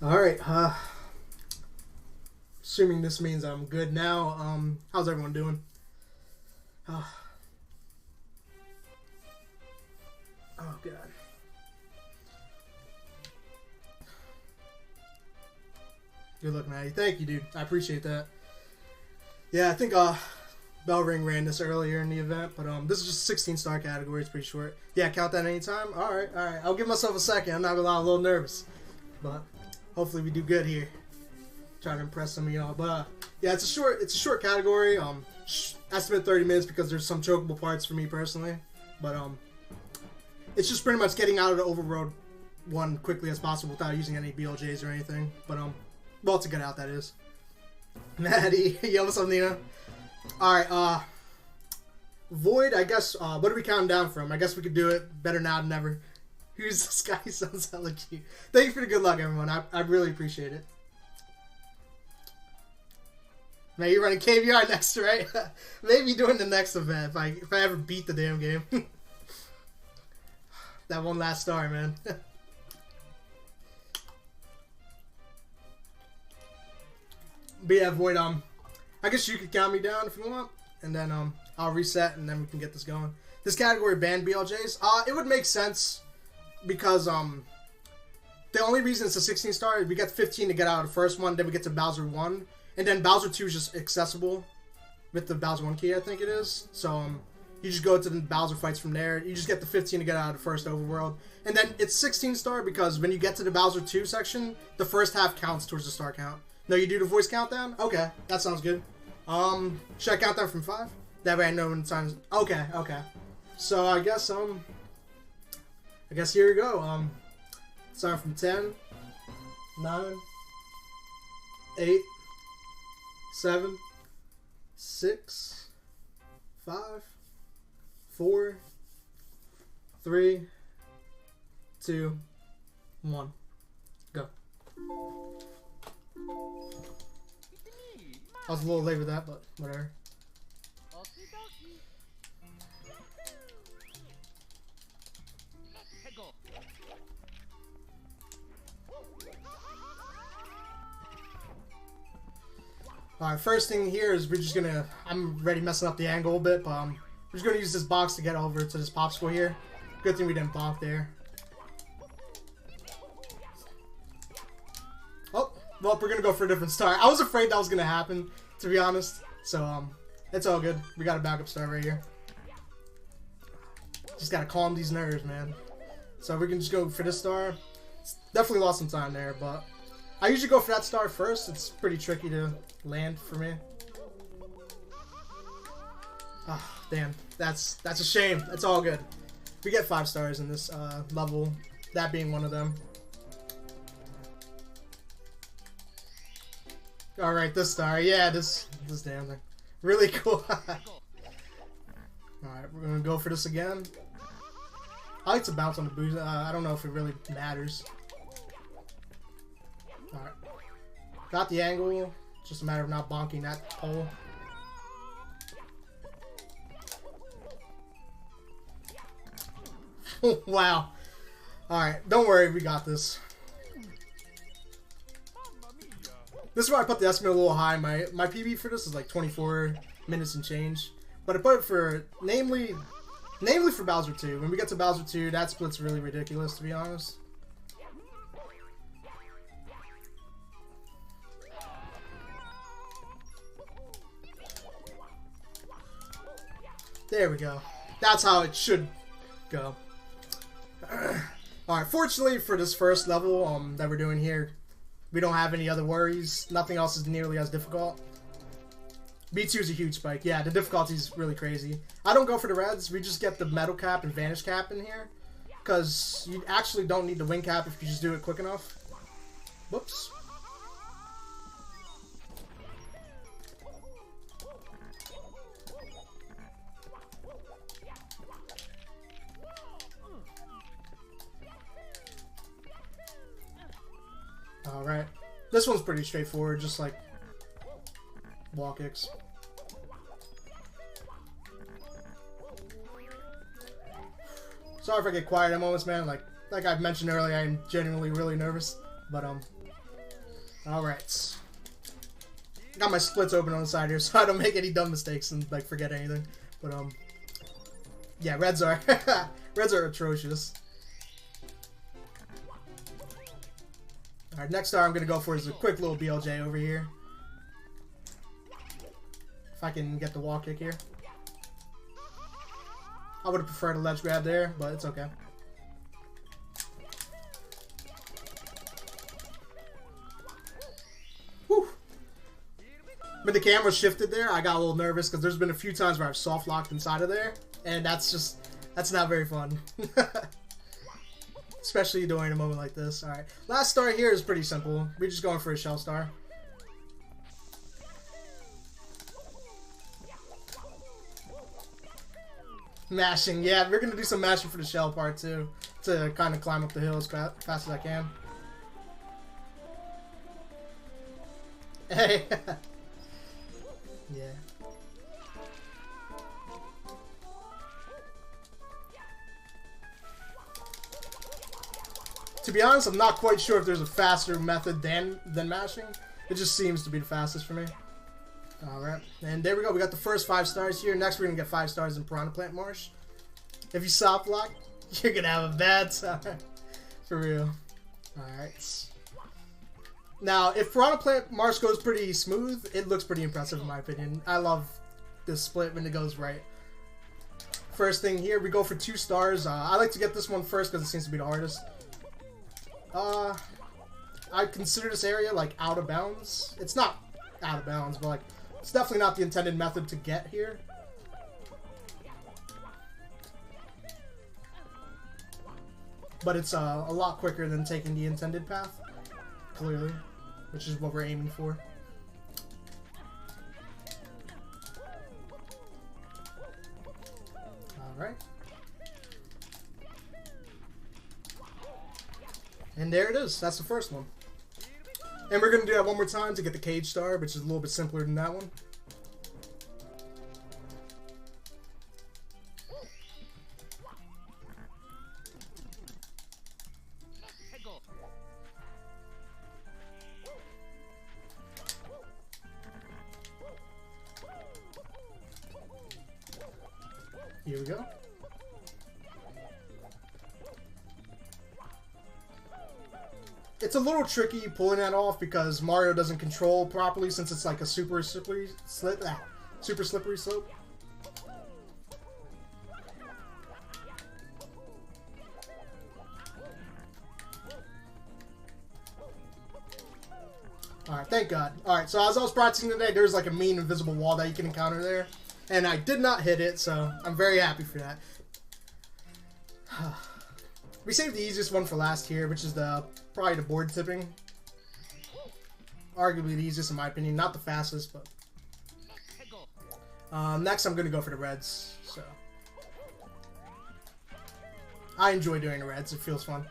Alright, assuming this means I'm good now, how's everyone doing? Oh, oh God. Good luck, Maddie. Thank you, dude. I appreciate that. Yeah, I think, Bell Ring ran this earlier in the event, but, this is just a 16-star category. It's pretty short. Yeah, count that anytime? Alright, alright. I'll give myself a second. I'm not gonna lie, I'm a little nervous. But hopefully we do good here. Trying to impress some of y'all, but yeah, it's a short category. Estimate 30 minutes because there's some chokeable parts for me personally, but it's just pretty much getting out of the overworld one quickly as possible without using any BLJs or anything. But well, to get out, that is. Maddie, yo, what's up, Nina? All right, Void. I guess what are we counting down from? I guess we could do it better now than never. Who's this guy? Sounds hella cute. Thank you for the good luck, everyone. I really appreciate it. Man, you're running KVR next, right? Maybe doing the next event if I ever beat the damn game. That one last star, man. But yeah, Void, I guess you could count me down if you want, and then I'll reset and then we can get this going. This category banned BLJs. It would make sense because the only reason it's a 16 star is we get 15 to get out of the first one, then we get to Bowser 1. And then Bowser 2 is just accessible with the Bowser 1 key, I think it is. So, you just go to the Bowser fights from there. You just get the 15 to get out of the first overworld. And then it's 16 star because when you get to the Bowser 2 section, the first half counts towards the star count. No, you do the voice countdown? Okay, that sounds good. Should I count down from 5? That way I know when time's... Okay, okay. So, I guess here we go. Starting from 10, 9, 8... 7, 6, 5, 4, 3, 2, 1. Go. I was a little late with that, but whatever. Alright, first thing here is we're just gonna... I'm already messing up the angle a bit, but we're just gonna use this box to get over to this popsicle here. Good thing we didn't bonk there. Oh, well, we're gonna go for a different star. I was afraid that was gonna happen, to be honest. So, it's all good. We got a backup star right here. Just gotta calm these nerves, man. So we can just go for this star. Definitely lost some time there, but... I usually go for that star first. It's pretty tricky to land for me. Ah, damn. That's a shame. That's all good. We get 5 stars in this level, that being one of them. Alright, this star. Yeah, this damn thing. Really cool. Alright, we're gonna go for this again. I like to bounce on the boost. I don't know if it really matters. Alright. Got the angle. Just a matter of not bonking that pole. Wow. Alright, don't worry, we got this. This is where I put the estimate a little high. My PB for this is like 24 minutes and change. But I put it for, namely for Bowser 2. When we get to Bowser 2, that split's really ridiculous, to be honest. There we go. That's how it should go. Alright, fortunately for this first level that we're doing here, we don't have any other worries. Nothing else is nearly as difficult. B2 is a huge spike. Yeah, the difficulty is really crazy. I don't go for the reds. We just get the metal cap and vanish cap in here. Because you actually don't need the wing cap if you just do it quick enough. Whoops. Alright. This one's pretty straightforward, just like wall kicks. Sorry if I get quiet at moments, man. Like I've mentioned earlier, I'm genuinely really nervous. But Alright. Got my splits open on the side here so I don't make any dumb mistakes and like forget anything. But yeah, reds are reds are atrocious. Alright, next star I'm gonna go for is a quick little BLJ over here. If I can get the wall kick here. I would have preferred a ledge grab there, but it's okay. Whew. When the camera shifted there, I got a little nervous because there's been a few times where I've soft locked inside of there, and that's not very fun. Especially during a moment like this. Alright, last star here is pretty simple. We're just going for a shell star. Mashing, yeah, we're gonna do some mashing for the shell part too, to kind of climb up the hill as fast as I can. Hey, yeah. To be honest, I'm not quite sure if there's a faster method than mashing. It just seems to be the fastest for me. Alright, and there we go. We got the first 5 stars here. Next, we're going to get 5 stars in Piranha Plant Marsh. If you soft lock, you're going to have a bad time. For real. Alright. Now, if Piranha Plant Marsh goes pretty smooth, it looks pretty impressive in my opinion. I love this split when it goes right. First thing here, we go for 2 stars. I like to get this one first because it seems to be the hardest. I consider this area like out of bounds. It's not out of bounds, but like it's definitely not the intended method to get here. But it's a lot quicker than taking the intended path, clearly, which is what we're aiming for. Alright. And there it is. That's the first one. And we're going to do that one more time to get the cage star, which is a little bit simpler than that one. Here we go. It's a little tricky pulling that off because Mario doesn't control properly since it's like a super slippery slope. Alright, thank God. Alright, so as I was practicing today, there's like a mean invisible wall that you can encounter there. And I did not hit it, so I'm very happy for that. We saved the easiest one for last here, which is probably the board tipping. Arguably the easiest in my opinion, not the fastest, but next I'm gonna go for the reds. So I enjoy doing the reds; it feels fun.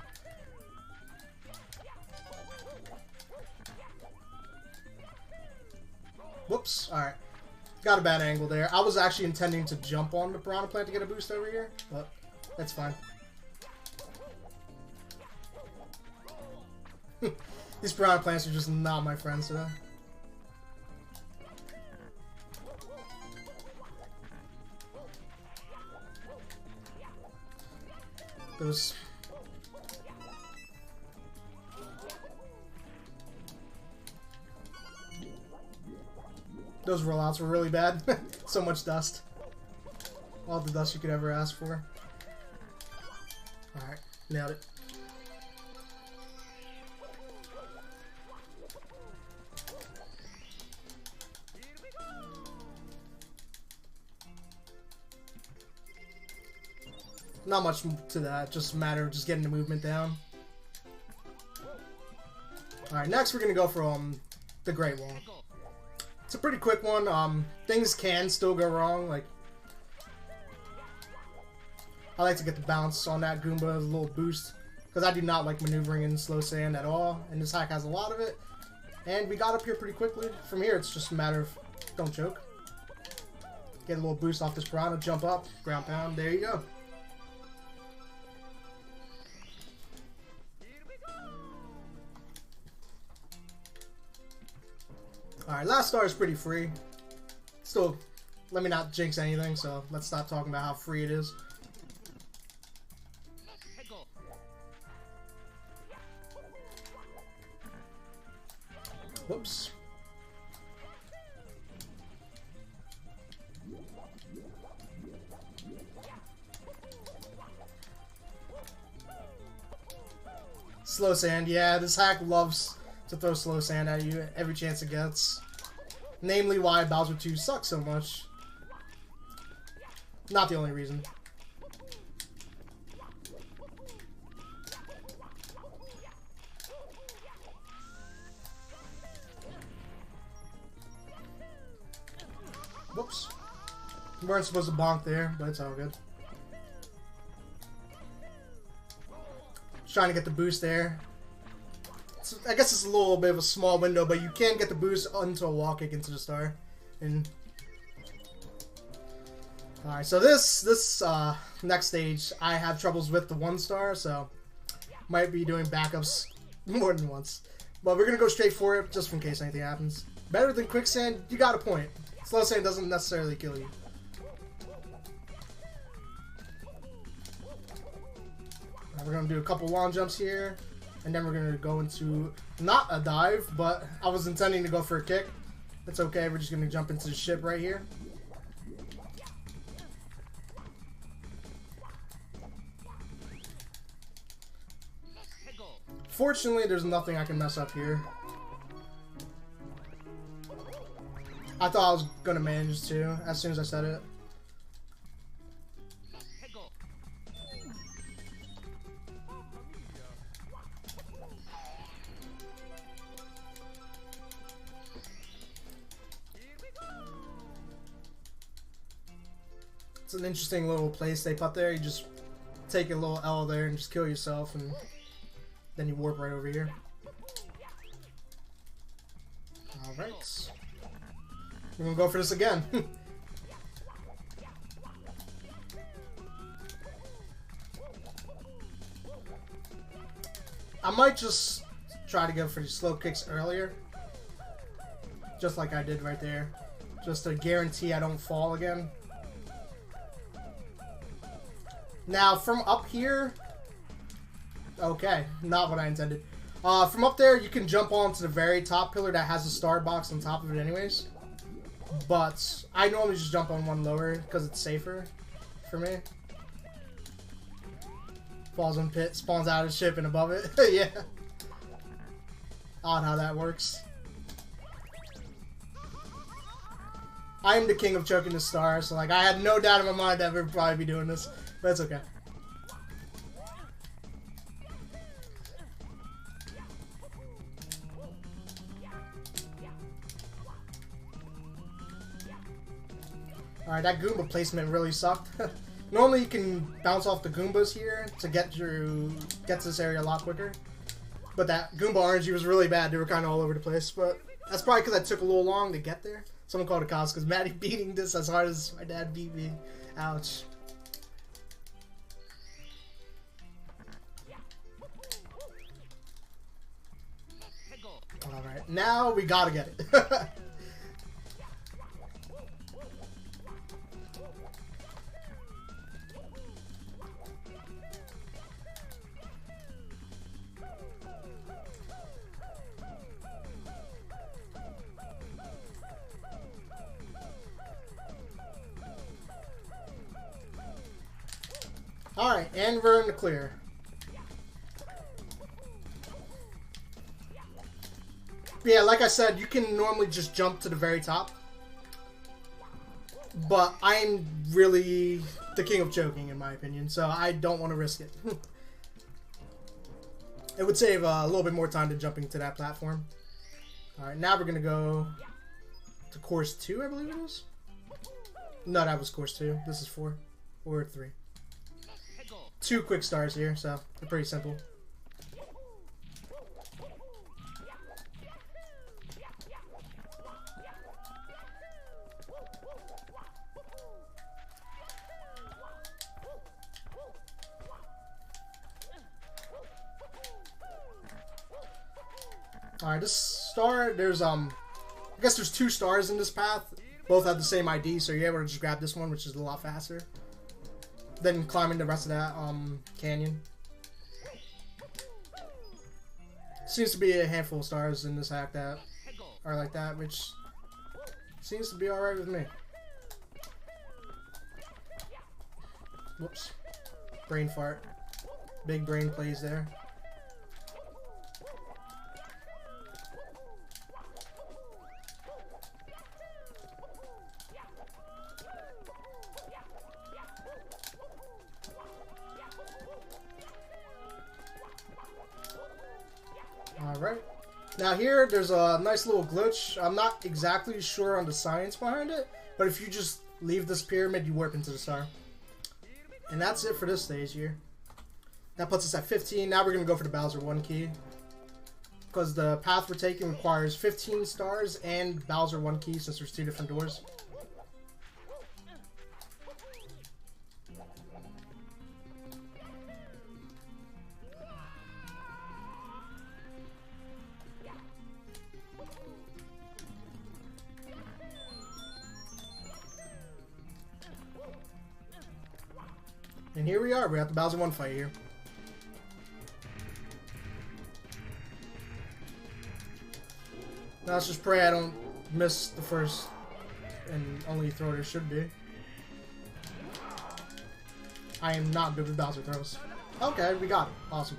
Whoops! All right, got a bad angle there. I was actually intending to jump on the Piranha Plant to get a boost over here, but that's fine. These Piranha Plants are just not my friends today. Those... Those rollouts were really bad. So much dust. All the dust you could ever ask for. Alright, nailed it. Not much to that, just a matter of just getting the movement down. Alright, next we're going to go for the Great Wall. It's a pretty quick one. Things can still go wrong. Like, I like to get the bounce on that Goomba, a little boost. Because I do not like maneuvering in slow sand at all. And this hack has a lot of it. And we got up here pretty quickly. From here, it's just a matter of don't choke. Get a little boost off this Piranha, jump up, ground pound. There you go. Alright, last star is pretty free. Still, let me not jinx anything, so let's stop talking about how free it is. Whoops. Slow sand, yeah, this hack loves to throw slow sand at you every chance it gets. Namely why Bowser 2 sucks so much. Not the only reason. Whoops. We weren't supposed to bonk there, but it's all good. Just trying to get the boost there. I guess it's a little bit of a small window, but you can get the boost onto a wall kick into the star. And alright, so this next stage, I have troubles with the 1 star, so might be doing backups more than once. But we're gonna go straight for it, just in case anything happens. Better than quicksand, you got a point. Slow sand doesn't necessarily kill you. Right, we're gonna do a couple long jumps here. And then we're going to go into, not a dive, but I was intending to go for a kick. It's okay, we're just going to jump into the ship right here. Fortunately, there's nothing I can mess up here. I thought I was going to manage to, as soon as I said it. It's an interesting little place they put there. You just take a little L there and just kill yourself, and then you warp right over here. Alright. We're gonna go for this again. I might just try to go for the slow kicks earlier. Just like I did right there. Just to guarantee I don't fall again. Now, from up here... Okay, not what I intended. From up there, you can jump onto the very top pillar that has a star box on top of it anyways. But I normally just jump on one lower because it's safer for me. Falls in pit, spawns out of the ship and above it. Yeah. Odd how that works. I am the king of choking the star, so like I had no doubt in my mind that we'd probably be doing this. But it's okay. Alright, that Goomba placement really sucked. Normally you can bounce off the Goombas here to get to this area a lot quicker. But that Goomba RNG was really bad. They were kind of all over the place. But that's probably because I took a little long to get there. Someone called it cost because Maddie beating this as hard as my dad beat me. Ouch. Alright, now we gotta get it. Alright, and we're in the clear. Yeah, like I said, you can normally just jump to the very top. But I'm really the king of choking, in my opinion, so I don't want to risk it. It would save a little bit more time to jumping to that platform. Alright, now we're going to go to course 2, I believe it was? No, that was course 2. This is 4. Or 3. 2 quick stars here, so they're pretty simple. Alright, this star, there's I guess there's 2 stars in this path. Both have the same ID, so you're able to just grab this one, which is a lot faster than climbing the rest of that canyon. Seems to be a handful of stars in this hack that are like that, which seems to be alright with me. Whoops. Brain fart. Big brain plays there. Alright. Now here, there's a nice little glitch. I'm not exactly sure on the science behind it, but if you just leave this pyramid, you warp into the star. And that's it for this stage here. That puts us at 15. Now we're going to go for the Bowser 1 key. Because the path we're taking requires 15 stars and Bowser 1 key, since there's 2 different doors. And here we are. We're at the Bowser 1 fight here. Now let's just pray I don't miss the first and only throw there should be. I am not good with Bowser throws. Okay, we got it. Awesome.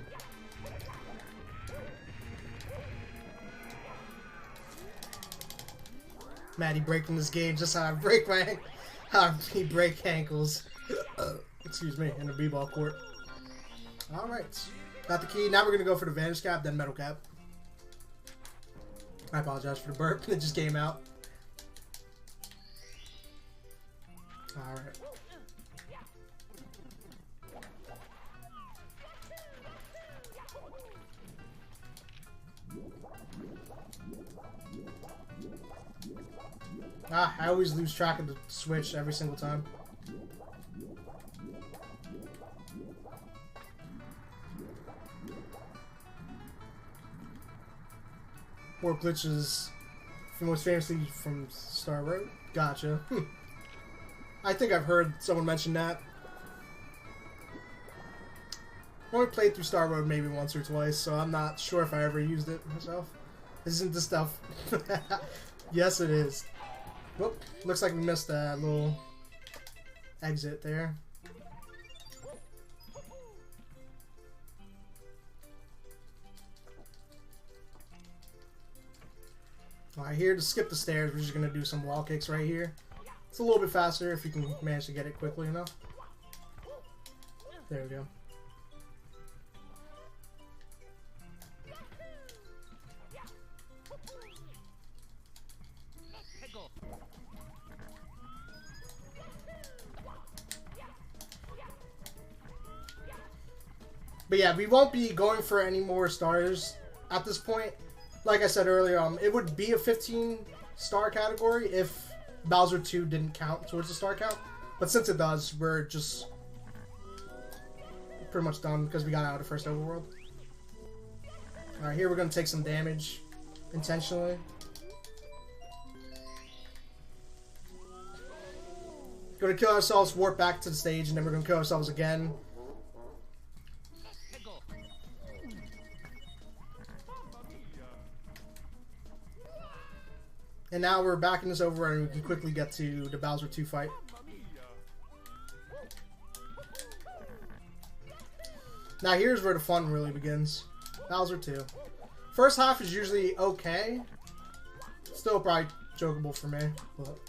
Maddie breaking this game just how I break my how he break ankles. Excuse me, in the b-ball court. Alright. Got the key. Now we're gonna go for the Vanish Cap, then Metal Cap. I apologize for the burp. It just came out. Alright. Ah, I always lose track of the switch every single time. Warp glitches, most famously from Star Road. Gotcha. I think I've heard someone mention that. I only played through Star Road maybe once or twice, so I'm not sure if I ever used it myself. Isn't this stuff? Yes, it is. Whoop. Looks like we missed that little exit there. Alright, here to skip the stairs, we're just going to do some wall kicks right here. It's a little bit faster if you can manage to get it quickly enough. There we go. But yeah, we won't be going for any more stars at this point. Like I said earlier, it would be a 15-star category if Bowser 2 didn't count towards the star count. But since it does, we're just pretty much done because we got out of the first overworld. Alright, here we're going to take some damage intentionally. Going to kill ourselves, warp back to the stage, and then we're going to kill ourselves again. And now we're back in this overworld and we can quickly get to the Bowser 2 fight. Now here's where the fun really begins. Bowser 2. First half is usually okay. Still probably jokeable for me. But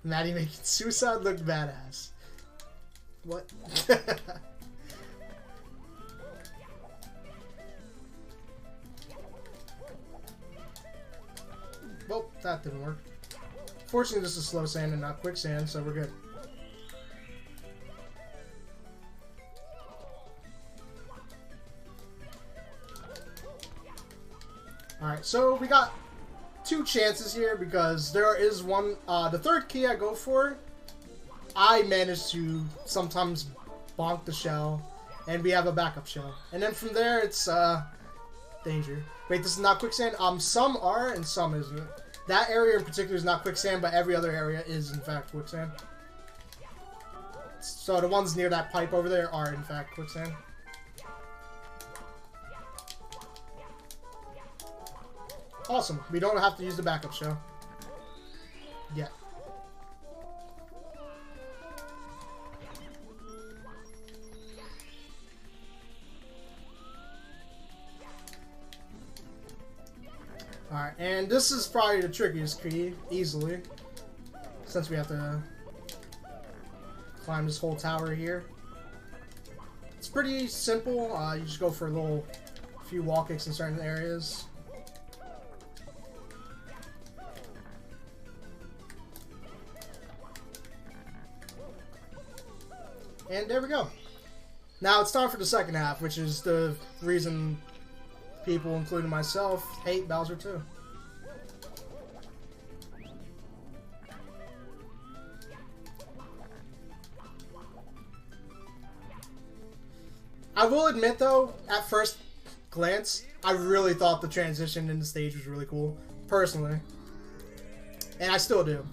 Maddie making suicide look badass. What? Well, that didn't work. Fortunately, this is slow sand and not quicksand, so we're good. Alright, so we got 2 chances here because there is one, the third key I go for, I manage to sometimes bonk the shell, and we have a backup shell. And then from there, it's danger. Wait, this is not quicksand? Some are and some isn't. That area in particular is not quicksand, but every other area is in fact quicksand. So the ones near that pipe over there are in fact quicksand. Awesome. We don't have to use the backup shell. Yeah. Alright, and this is probably the trickiest key, easily. Since we have to climb this whole tower here. It's pretty simple. You just go for a few wall kicks in certain areas. And there we go. Now it's time for the second half, which is the reason people, including myself, hate Bowser 2. I will admit, though, at first glance, I really thought the transition in the stage was really cool, personally. And I still do.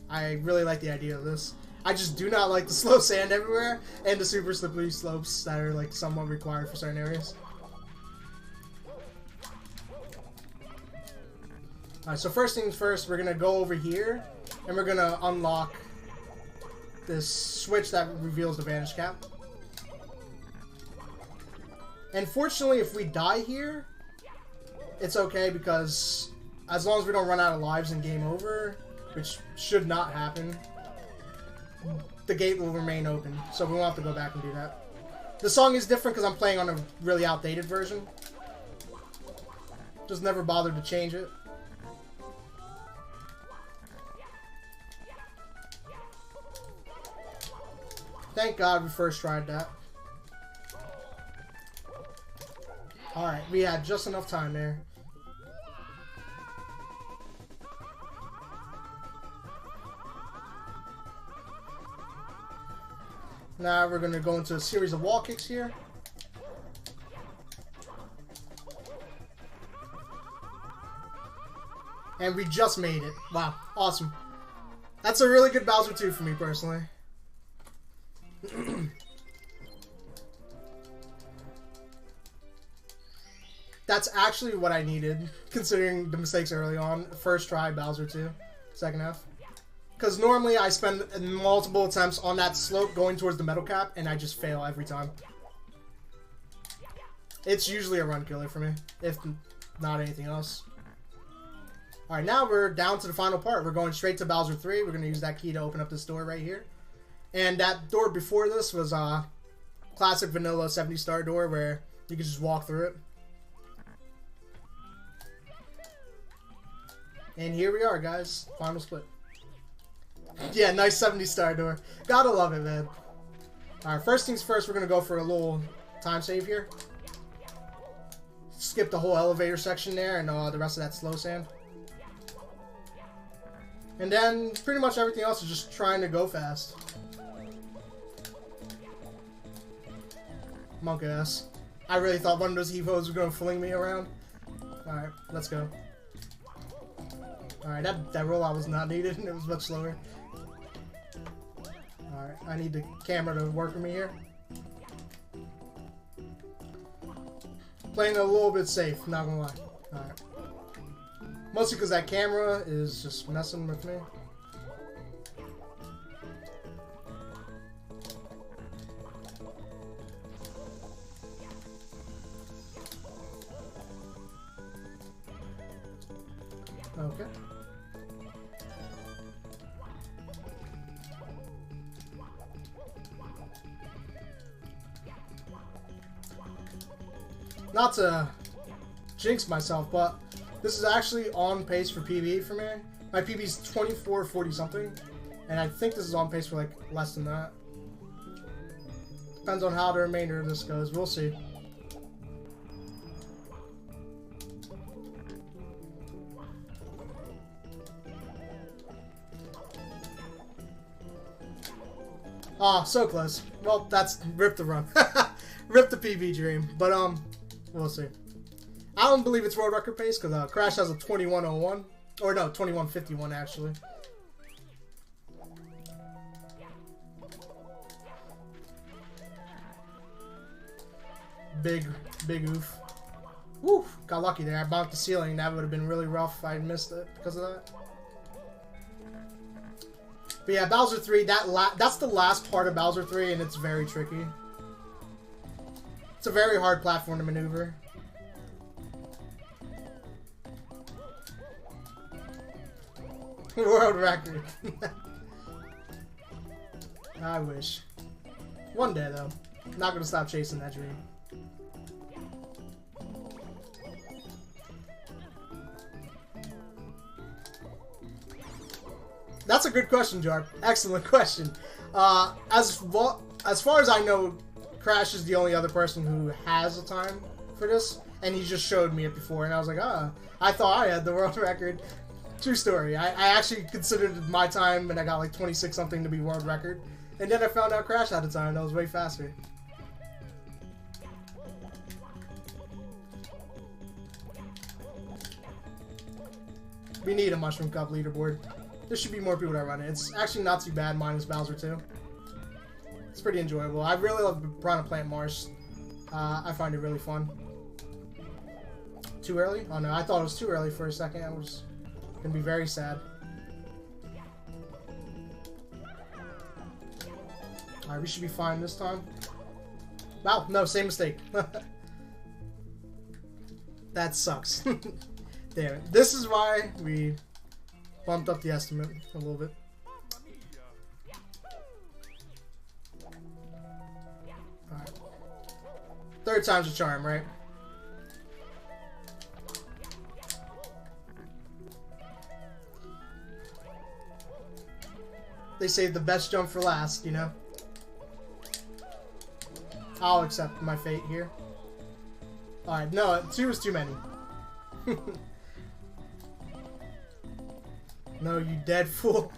I really like the idea of this. I just do not like the slow sand everywhere and the super slippery slopes that are like somewhat required for certain areas. Alright, so first things first, we're gonna go over here and we're gonna unlock this switch that reveals the vanish cap. And fortunately, if we die here, it's okay because as long as we don't run out of lives and game over, which should not happen, the gate will remain open, so we won't have to go back and do that. The song is different because I'm playing on a really outdated version. Just never bothered to change it. Thank God we first tried that. Alright, we had just enough time there. Now we're going to go into a series of wall kicks here. And we just made it. Wow, awesome. That's a really good Bowser 2 for me, personally. That's actually what I needed, considering the mistakes early on. First try, Bowser 2, second half. Because normally I spend multiple attempts on that slope going towards the metal cap, and I just fail every time. It's usually a run killer for me, if not anything else. Alright, now we're down to the final part. We're going straight to Bowser 3. We're going to use that key to open up this door right here. And that door before this was a classic vanilla 70-star door where you could just walk through it. And here we are, guys. Final split. Yeah, nice 70-star door. Gotta love it, man. Alright, first things first, we're gonna go for a little time save here. Skip the whole elevator section there and the rest of that slow sand. And then pretty much everything else is just trying to go fast. Monk ass. I really thought one of those Evos was gonna fling me around. Alright, let's go. Alright, that rollout was not needed. It was much slower. Alright, I need the camera to work for me here. Playing it a little bit safe, not gonna lie. Alright. Mostly because that camera is just messing with me. Okay. Not to jinx myself, but this is actually on pace for PB for me. My PB is 2440 something, and I think this is on pace for like less than that. Depends on how the remainder of this goes. We'll see. Ah, so close. Well, that's rip the run. Rip the PB dream. But we'll see. I don't believe it's world record pace because Crash has a 21:01. Or no, 21:51 actually. Big oof. Woo! Got lucky there. I bumped the ceiling. That would have been really rough if I had missed it because of that. But yeah, Bowser 3, that's the last part of Bowser 3, and it's very tricky. It's a very hard platform to maneuver. World record. I wish. One day, though. Not gonna stop chasing that dream. That's a good question, Jar. Excellent question. As far as I know, Crash is the only other person who has a time for this, and he just showed me it before, and I was like, I thought I had the world record. True story. I actually considered my time, and I got like 26 something to be world record, and then I found out Crash had a time that was way faster. We need a Mushroom Cup leaderboard. There should be more people that run it. It's actually not too bad, minus Bowser 2. It's pretty enjoyable. I really love Piranha Plant Marsh. I find it really fun. Too early? Oh no, I thought it was too early for a second. I was gonna be very sad. Alright, we should be fine this time. Wow, no, same mistake. That sucks. Damn it. This is why we bumped up the estimate a little bit. Alright. Third time's a charm, right? They say the best jump for last, you know? I'll accept my fate here. Alright, no, 2 is too many. No, you dead fool.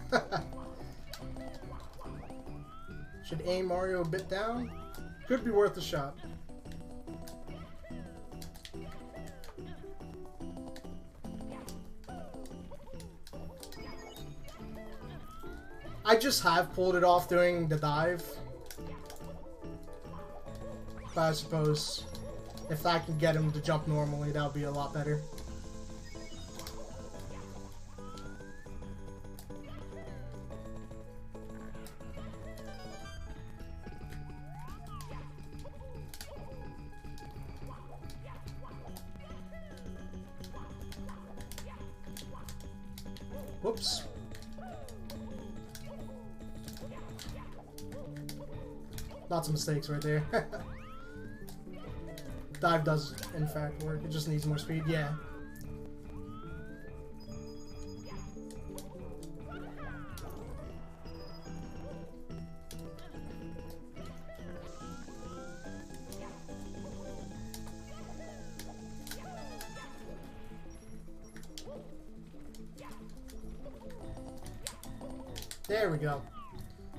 Should aim Mario a bit down. Could be worth a shot. I just have pulled it off doing the dive. But I suppose if I can get him to jump normally, that would be a lot better. Whoops. Lots of mistakes right there. Dive does, in fact, work. It just needs more speed. Yeah. There we go.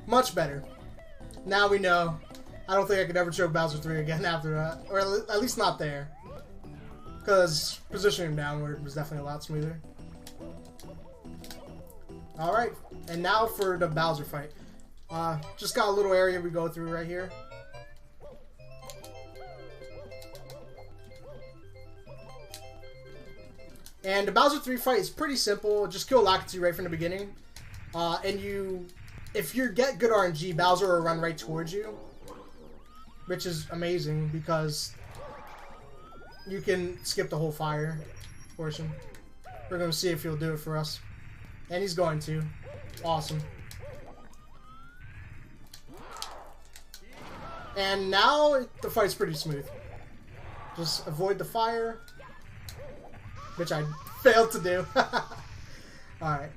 Much better. Now we know. I don't think I could ever choke Bowser 3 again after that. Or at least not there. Because positioning downward was definitely a lot smoother. Alright. And now for the Bowser fight. Just got a little area we go through right here. And the Bowser 3 fight is pretty simple. Just kill Lakitu right from the beginning. And if you get good RNG, Bowser will run right towards you. Which is amazing because you can skip the whole fire portion. We're going to see if he'll do it for us. And he's going to. Awesome. And now the fight's pretty smooth. Just avoid the fire. Which I failed to do. Alright.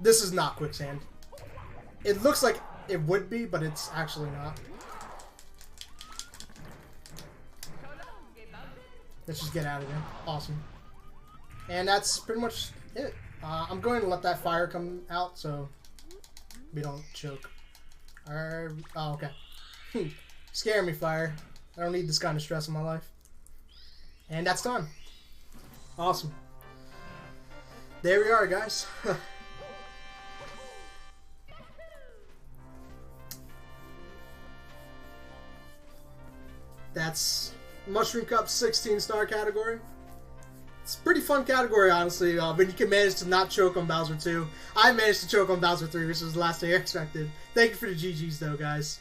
This is not quicksand. It looks like it would be, but it's actually not. Let's just get out of there. Awesome. And that's pretty much it. I'm going to let that fire come out so we don't choke. Oh, okay. Scare me, fire. I don't need this kind of stress in my life. And that's done. Awesome. There we are, guys. That's Mushroom Cup 16-star category. It's a pretty fun category, honestly, when you can manage to not choke on Bowser 2. I managed to choke on Bowser 3, which was the last thing I expected. Thank you for the GGs, though, guys.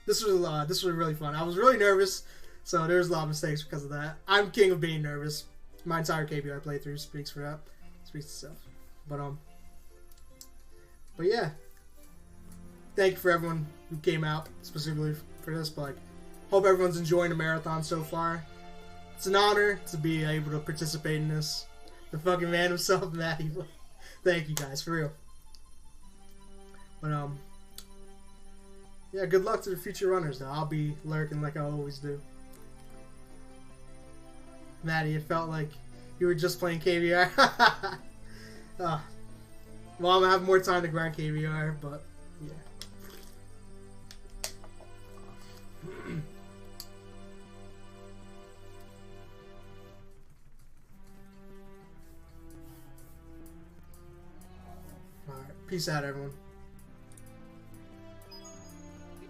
This was really fun. I was really nervous, so there's a lot of mistakes because of that. I'm king of being nervous. My entire KBR playthrough speaks for that. Speaks itself. But yeah. Thank you for everyone who came out specifically for this. But hope everyone's enjoying the marathon so far. It's an honor to be able to participate in this. The fucking man himself, Matty. Thank you guys, for real. But yeah, good luck to the future runners, though. I'll be lurking like I always do. Matty, it felt like you were just playing KVR. Well, I'm gonna have more time to grind KVR, but yeah. Alright, peace out, everyone.